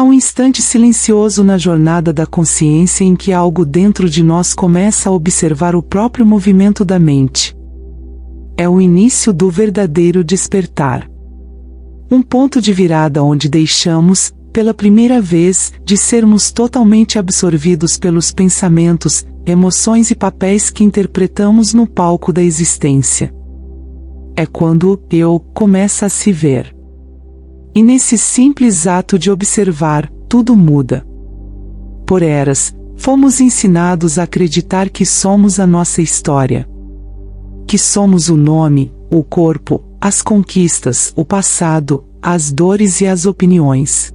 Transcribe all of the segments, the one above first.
Há um instante silencioso na jornada da consciência em que algo dentro de nós começa a observar o próprio movimento da mente. É o início do verdadeiro despertar. Um ponto de virada onde deixamos, pela primeira vez, de sermos totalmente absorvidos pelos pensamentos, emoções e papéis que interpretamos no palco da existência. É quando o eu começa a se ver. E nesse simples ato de observar, tudo muda. Por eras, fomos ensinados a acreditar que somos a nossa história. Que somos o nome, o corpo, as conquistas, o passado, as dores e as opiniões.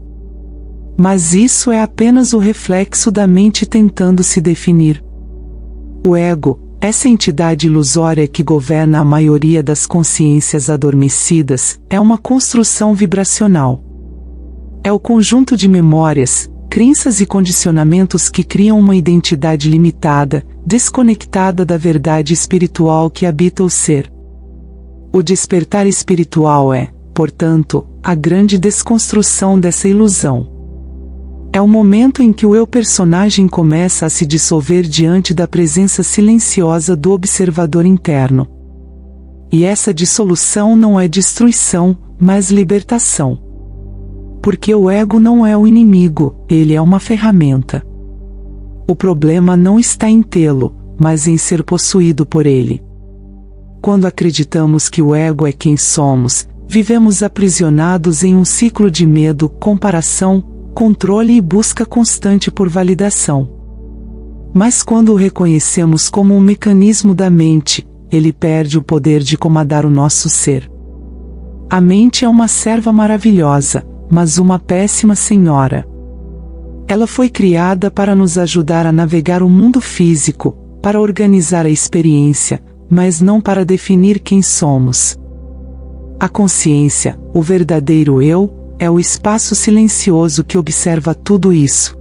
Mas isso é apenas o reflexo da mente tentando se definir. O ego, essa entidade ilusória que governa a maioria das consciências adormecidas, é uma construção vibracional. É o conjunto de memórias, crenças e condicionamentos que criam uma identidade limitada, desconectada da verdade espiritual que habita o ser. O despertar espiritual é, portanto, a grande desconstrução dessa ilusão. É o momento em que o eu-personagem começa a se dissolver diante da presença silenciosa do observador interno. E essa dissolução não é destruição, mas libertação. Porque o ego não é o inimigo, ele é uma ferramenta. O problema não está em tê-lo, mas em ser possuído por ele. Quando acreditamos que o ego é quem somos, vivemos aprisionados em um ciclo de medo, comparação, controle e busca constante por validação. Mas quando o reconhecemos como um mecanismo da mente, ele perde o poder de comandar o nosso ser. A mente é uma serva maravilhosa, mas uma péssima senhora. Ela foi criada para nos ajudar a navegar o mundo físico, para organizar a experiência, mas não para definir quem somos. A consciência, o verdadeiro eu, é o espaço silencioso que observa tudo isso.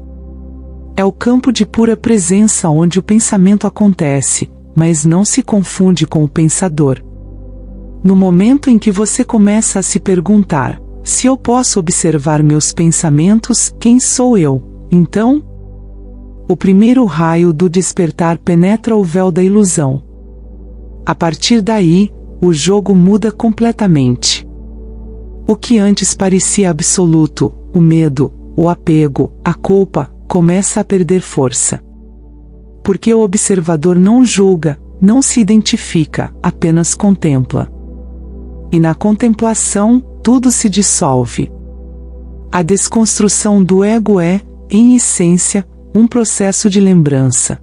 É o campo de pura presença onde o pensamento acontece, mas não se confunde com o pensador. No momento em que você começa a se perguntar, se eu posso observar meus pensamentos, quem sou eu? Então, o primeiro raio do despertar penetra o véu da ilusão. A partir daí, o jogo muda completamente. O que antes parecia absoluto, o medo, o apego, a culpa, começa a perder força. Porque o observador não julga, não se identifica, apenas contempla. E na contemplação, tudo se dissolve. A desconstrução do ego é, em essência, um processo de lembrança.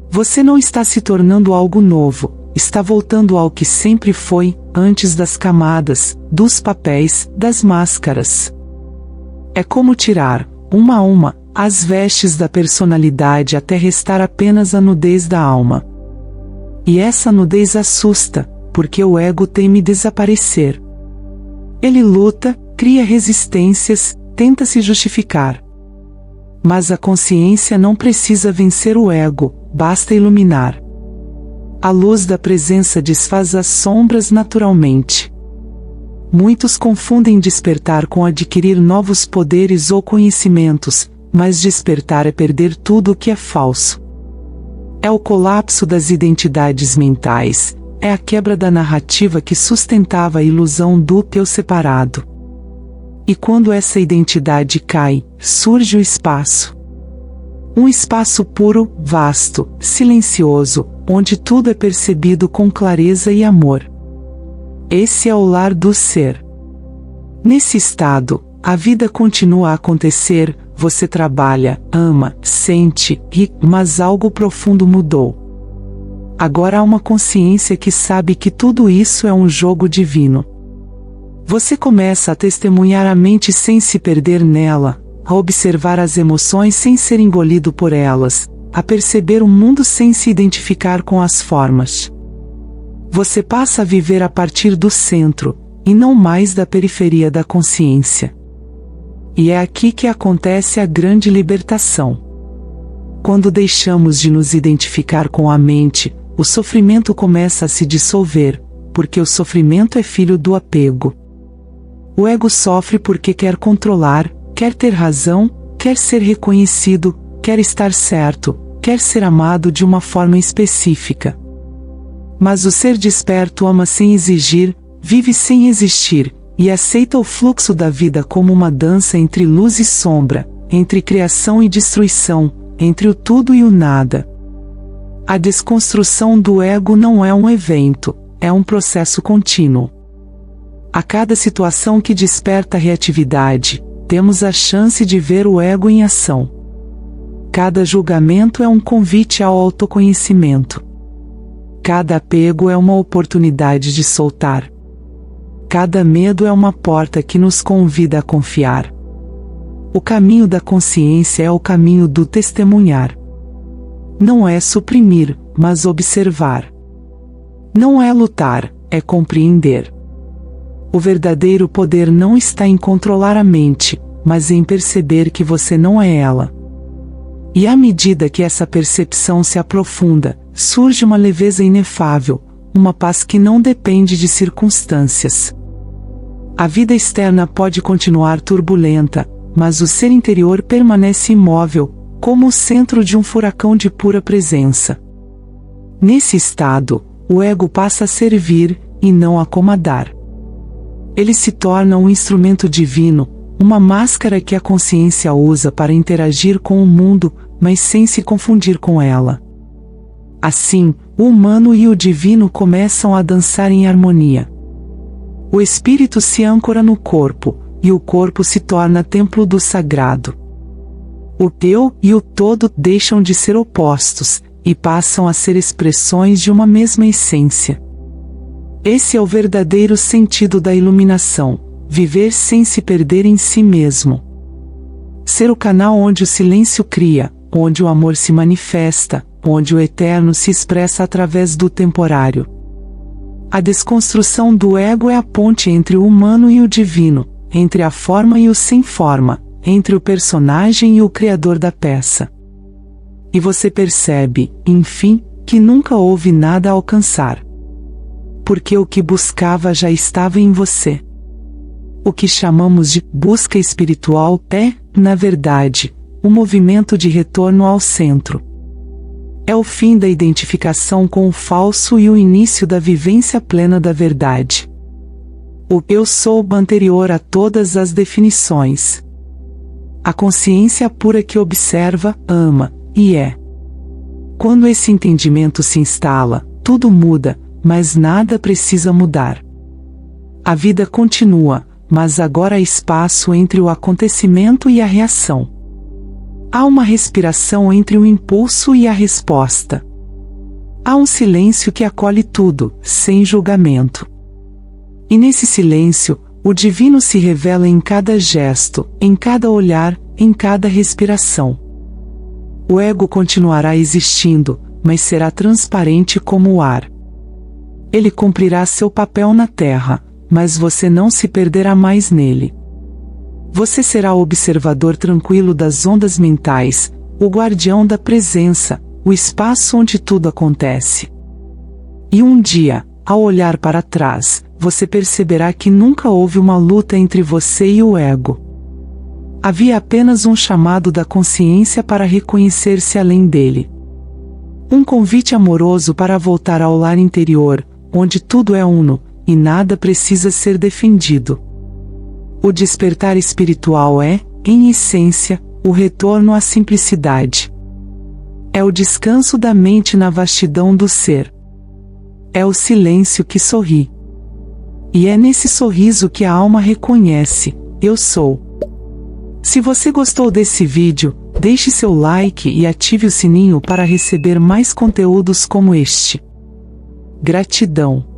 Você não está se tornando algo novo, está voltando ao que sempre foi, antes das camadas, dos papéis, das máscaras. É como tirar, uma a uma, as vestes da personalidade até restar apenas a nudez da alma. E essa nudez assusta, porque o ego teme desaparecer. Ele luta, cria resistências, tenta se justificar. Mas a consciência não precisa vencer o ego, basta iluminar. A luz da presença desfaz as sombras naturalmente. Muitos confundem despertar com adquirir novos poderes ou conhecimentos, mas despertar é perder tudo o que é falso. É o colapso das identidades mentais, é a quebra da narrativa que sustentava a ilusão do eu separado. E quando essa identidade cai, surge o espaço. Um espaço puro, vasto, silencioso, onde tudo é percebido com clareza e amor. Esse é o lar do ser. Nesse estado, a vida continua a acontecer, você trabalha, ama, sente, ri, mas algo profundo mudou. Agora há uma consciência que sabe que tudo isso é um jogo divino. Você começa a testemunhar a mente sem se perder nela, a observar as emoções sem ser engolido por elas, a perceber o mundo sem se identificar com as formas. Você passa a viver a partir do centro, e não mais da periferia da consciência. E é aqui que acontece a grande libertação. Quando deixamos de nos identificar com a mente, o sofrimento começa a se dissolver, porque o sofrimento é filho do apego. O ego sofre porque quer controlar, quer ter razão, quer ser reconhecido, quer estar certo, quer ser amado de uma forma específica. Mas o ser desperto ama sem exigir, vive sem existir, e aceita o fluxo da vida como uma dança entre luz e sombra, entre criação e destruição, entre o tudo e o nada. A desconstrução do ego não é um evento, é um processo contínuo. A cada situação que desperta reatividade, temos a chance de ver o ego em ação. Cada julgamento é um convite ao autoconhecimento. Cada apego é uma oportunidade de soltar. Cada medo é uma porta que nos convida a confiar. O caminho da consciência é o caminho do testemunhar. Não é suprimir, mas observar. Não é lutar, é compreender. O verdadeiro poder não está em controlar a mente, mas em perceber que você não é ela. E à medida que essa percepção se aprofunda, surge uma leveza inefável, uma paz que não depende de circunstâncias. A vida externa pode continuar turbulenta, mas o ser interior permanece imóvel, como o centro de um furacão de pura presença. Nesse estado, o ego passa a servir, e não a comandar. Ele se torna um instrumento divino, uma máscara que a consciência usa para interagir com o mundo, mas sem se confundir com ela. Assim, o humano e o divino começam a dançar em harmonia. O espírito se âncora no corpo, e o corpo se torna templo do sagrado. O eu e o todo deixam de ser opostos, e passam a ser expressões de uma mesma essência. Esse é o verdadeiro sentido da iluminação, viver sem se perder em si mesmo. Ser o canal onde o silêncio cria, onde o amor se manifesta, onde o eterno se expressa através do temporário. A desconstrução do ego é a ponte entre o humano e o divino, entre a forma e o sem forma, entre o personagem e o criador da peça. E você percebe, enfim, que nunca houve nada a alcançar. Porque o que buscava já estava em você. O que chamamos de busca espiritual é, na verdade, um movimento de retorno ao centro. É o fim da identificação com o falso e o início da vivência plena da verdade. O eu sou anterior a todas as definições. A consciência pura que observa, ama, e é. Quando esse entendimento se instala, tudo muda, mas nada precisa mudar. A vida continua, mas agora há espaço entre o acontecimento e a reação. Há uma respiração entre o impulso e a resposta. Há um silêncio que acolhe tudo, sem julgamento. E nesse silêncio, o divino se revela em cada gesto, em cada olhar, em cada respiração. O ego continuará existindo, mas será transparente como o ar. Ele cumprirá seu papel na Terra, mas você não se perderá mais nele. Você será o observador tranquilo das ondas mentais, o guardião da presença, o espaço onde tudo acontece. E um dia, ao olhar para trás, você perceberá que nunca houve uma luta entre você e o ego. Havia apenas um chamado da consciência para reconhecer-se além dele. Um convite amoroso para voltar ao lar interior, onde tudo é uno, e nada precisa ser defendido. O despertar espiritual é, em essência, o retorno à simplicidade. É o descanso da mente na vastidão do ser. É o silêncio que sorri. E é nesse sorriso que a alma reconhece: eu sou. Se você gostou desse vídeo, deixe seu like e ative o sininho para receber mais conteúdos como este. Gratidão.